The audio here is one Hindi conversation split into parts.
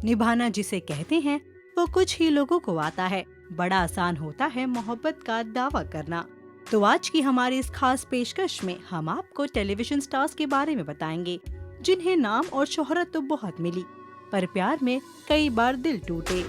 निभाना जिसे कहते हैं वो कुछ ही लोगों को आता है, बड़ा आसान होता है मोहब्बत का दावा करना। तो आज की हमारी इस खास पेशकश में हम आपको टेलीविजन स्टार्स के बारे में बताएंगे जिन्हें नाम और शोहरत तो बहुत मिली, पर प्यार में कई बार दिल टूटे।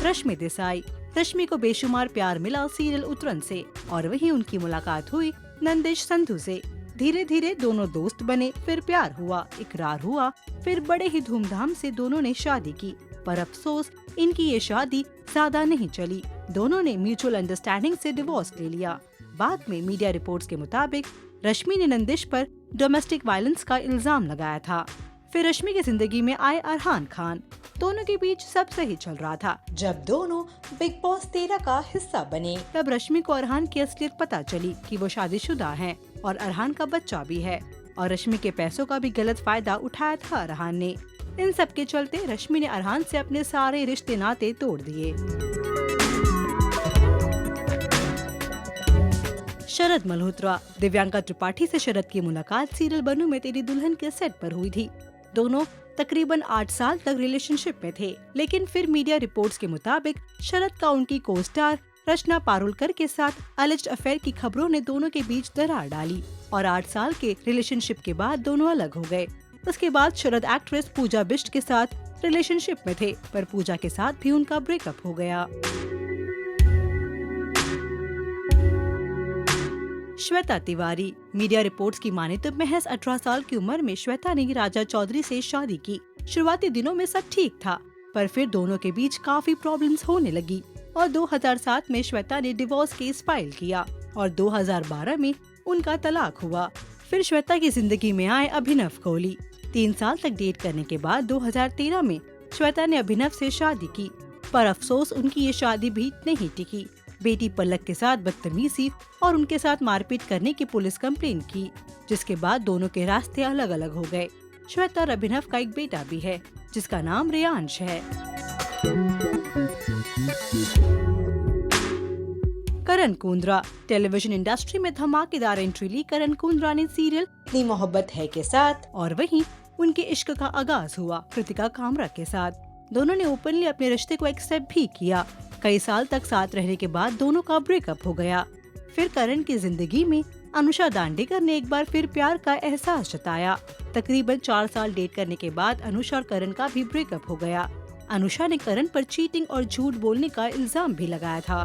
रश्मि देसाई। रश्मि को बेशुमार प्यार मिला सीरियल उतरन से और वहीं उनकी मुलाकात हुई नंदिश संधू से। धीरे धीरे दोनों दोस्त बने, फिर प्यार हुआ, इकरार हुआ, फिर बड़े ही धूमधाम से दोनों ने शादी की। पर अफसोस इनकी ये शादी ज्यादा नहीं चली। दोनों ने म्यूचुअल अंडरस्टैंडिंग से डिवोर्स ले लिया। बाद में मीडिया रिपोर्ट्स के मुताबिक रश्मि ने नंदिश पर डोमेस्टिक वायलेंस का इल्जाम लगाया था। फिर रश्मि की जिंदगी में आए अरहान खान। दोनों के बीच सब सही चल रहा था जब दोनों बिग बॉस 13 का हिस्सा बने। तब रश्मि को अरहान की असलियत पता चली कि वो शादीशुदा हैं और अरहान का बच्चा भी है, और रश्मि के पैसों का भी गलत फायदा उठाया था अरहान ने। इन सब के चलते रश्मि ने अरहान से अपने सारे रिश्ते नाते तोड़ दिए। शरद मल्होत्रा। दिव्यांका त्रिपाठी से शरद की मुलाकात सीरियल बनू में तेरी दुल्हन के सेट पर हुई थी। दोनों तकरीबन 8 साल तक रिलेशनशिप में थे, लेकिन फिर मीडिया रिपोर्ट्स के मुताबिक शरद का उनकी को स्टार रचना पारुलकर के साथ अलेज्ड अफेयर की खबरों ने दोनों के बीच दरार डाली और 8 साल के रिलेशनशिप के बाद दोनों अलग हो गए। उसके बाद शरद एक्ट्रेस पूजा बिष्ट के साथ रिलेशनशिप में थे, पर पूजा के साथ भी उनका ब्रेकअप हो गया। श्वेता तिवारी। मीडिया रिपोर्ट्स की माने तो महज 18 साल की उम्र में श्वेता ने राजा चौधरी से शादी की। शुरुआती दिनों में सब ठीक था, पर फिर दोनों के बीच काफी प्रॉब्लम्स होने लगी और 2007 में श्वेता ने डिवोर्स केस फाइल किया और 2012 में उनका तलाक हुआ। फिर श्वेता की जिंदगी में आए अभिनव कोहली। 3 साल तक डेट करने के बाद 2013 में श्वेता ने अभिनव से शादी की, पर अफसोस उनकी ये शादी भी नहीं टिकी। बेटी पलक के साथ बदतमीजी और उनके साथ मारपीट करने की पुलिस कंप्लेन की, जिसके बाद दोनों के रास्ते अलग अलग हो गए। श्वेता और अभिनव का एक बेटा भी है जिसका नाम रेयांश है। करण कुंद्रा। टेलीविजन इंडस्ट्री में धमाकेदार एंट्री ली करण कुंद्रा ने सीरियल इतनी मोहब्बत है के साथ, और वहीं उनके इश्क का आगाज हुआ कृतिका कामरा के साथ। दोनों ने ओपनली अपने रिश्ते को एक्सेप्ट भी किया। कई साल तक साथ रहने के बाद दोनों का ब्रेकअप हो गया। फिर करण की जिंदगी में अनुषा दांडेकर ने एक बार फिर प्यार का एहसास जताया। तकरीबन 4 साल डेट करने के बाद अनुषा और करण का भी ब्रेकअप हो गया। अनुषा ने करण पर चीटिंग और झूठ बोलने का इल्जाम भी लगाया था।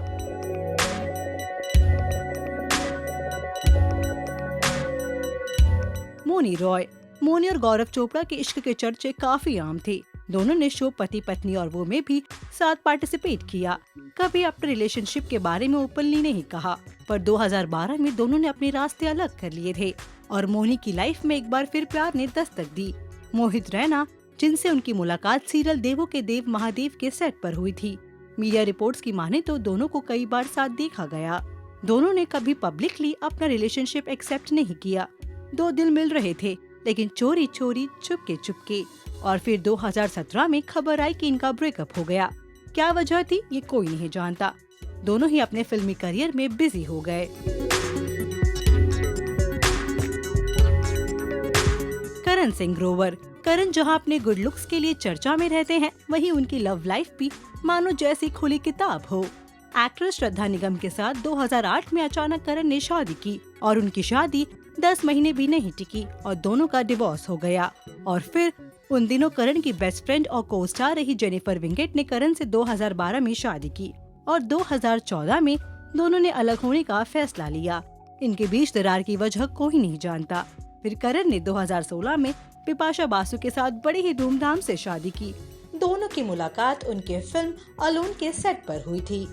मोनी रॉय। मोनी और गौरव चोपड़ा के इश्क के चर्चे काफी आम थे। दोनों ने शो पति पत्नी और वो में भी साथ पार्टिसिपेट किया। कभी अपने रिलेशनशिप के बारे में ओपनली नहीं कहा, पर 2012 में दोनों ने अपने रास्ते अलग कर लिए थे और मोनी की लाइफ में एक बार फिर प्यार ने दस्तक दी। मोहित रैना, जिनसे उनकी मुलाकात सीरियल देवों के देव महादेव के सेट पर हुई थी। मीडिया रिपोर्ट्स की माने तो दोनों को कई बार साथ देखा गया। दोनों ने कभी पब्लिकली अपना रिलेशनशिप एक्सेप्ट नहीं किया। 2 दिल मिल रहे थे, लेकिन चोरी चोरी चुपके चुपके। और फिर 2017 में खबर आई कि इनका ब्रेकअप हो गया। क्या वजह थी ये कोई नहीं जानता। दोनों ही अपने फिल्मी करियर में बिजी हो गए। करण सिंह ग्रोवर। करण जहां अपने गुड लुक्स के लिए चर्चा में रहते हैं, वहीं उनकी लव लाइफ भी मानो जैसी खुली किताब हो। एक्ट्रेस श्रद्धा निगम के साथ 2008 में अचानक करण ने शादी की और उनकी शादी 10 महीने भी नहीं टिकी और दोनों का डिवोर्स हो गया। और फिर उन दिनों करण की बेस्ट फ्रेंड और को स्टार रही जेनिफर विंगेट ने करण से 2012 में शादी की और 2014 में दोनों ने अलग होने का फैसला लिया। इनके बीच दरार की वजह कोई नहीं जानता। फिर करण ने 2016 में बिपाशा बासु के साथ बड़े ही धूमधाम से शादी की। दोनों की मुलाकात उनके फिल्म अलोन के सेट पर हुई थी।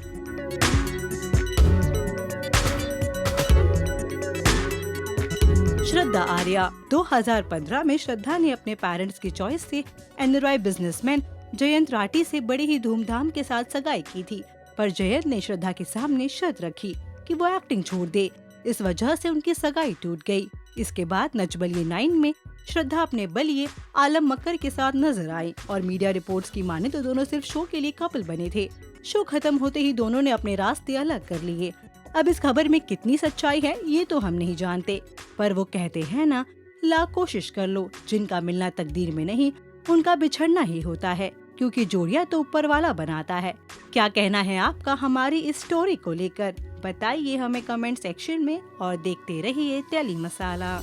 श्रद्धा आर्या। 2015 में श्रद्धा ने अपने पेरेंट्स की चॉइस से एनआरआई बिजनेसमैन जयंत राठी से बड़े ही धूमधाम के साथ सगाई की थी, पर जयंत ने श्रद्धा के सामने शर्त रखी कि वो एक्टिंग छोड़ दे। इस वजह से उनकी सगाई टूट गई। इसके बाद नच बलिए 9 में श्रद्धा अपने बलिए आलम मक्कर के साथ नजर आई और मीडिया रिपोर्ट्स की माने तो दोनों सिर्फ शो के लिए कपल बने थे। शो खत्म होते ही दोनों ने अपने रास्ते अलग कर लिए अब इस खबर में कितनी सच्चाई है ये तो हम नहीं जानते, पर वो कहते हैं ना, लाख कोशिश कर लो, जिनका मिलना तकदीर में नहीं उनका बिछड़ना ही होता है, क्योंकि जोड़ियां तो ऊपर वाला बनाता है। क्या कहना है आपका हमारी इस स्टोरी को लेकर? बताइए हमें कमेंट सेक्शन में और देखते रहिए टेली मसाला।